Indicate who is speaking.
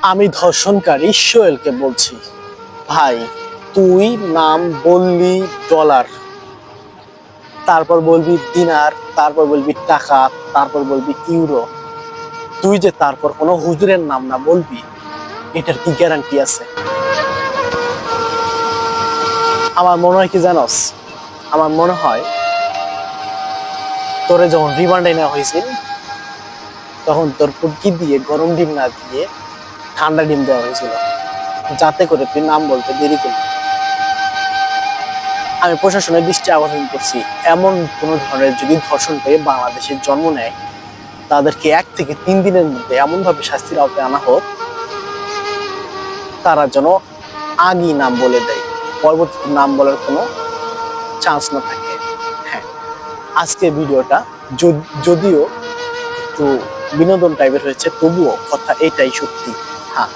Speaker 1: আমি ধর্ষণকারী সোহেলকে বলছি, ভাই তুই নাম বললি ডলার, তারপর বলবি দিনার, তারপর বলবি টাকা, তারপর বলবি ইউরো। তুই যে তারপর কোনো হুজুরের নাম না বলবি, এটার কি গ্যারান্টি আছে? আমার মনে হয় কি জানোস, আমার মনে হয় তোরে যখন রিমান্ডে নেওয়া হয়েছিল, তখন তোর পুটকি দিয়ে গরম ডিম না দিয়ে ঠান্ডা ডিম দেওয়া হয়েছিল, যাতে করে তুই নাম বলতে দেরি করবি। আমি প্রশাসনের দৃষ্টি আকর্ষণ করছি, এমন কোন ধরনের যদি ধর্ষণ পেয়ে বাংলাদেশে জন্ম নেয়, তাদেরকে 1 থেকে 3 দিনের মধ্যে এমন ভাবে শাস্তির আওতায় আনা হোক, তারা যেন আগেই নাম বলে দেয়, পরবর্তীতে নাম বলার কোনো চান্স না থাকে। হ্যাঁ, আজকের ভিডিওটা যদিও একটু বিনোদন টাইপের হয়েছে, তবুও কথা এটাই সত্যি। হ্যাঁ।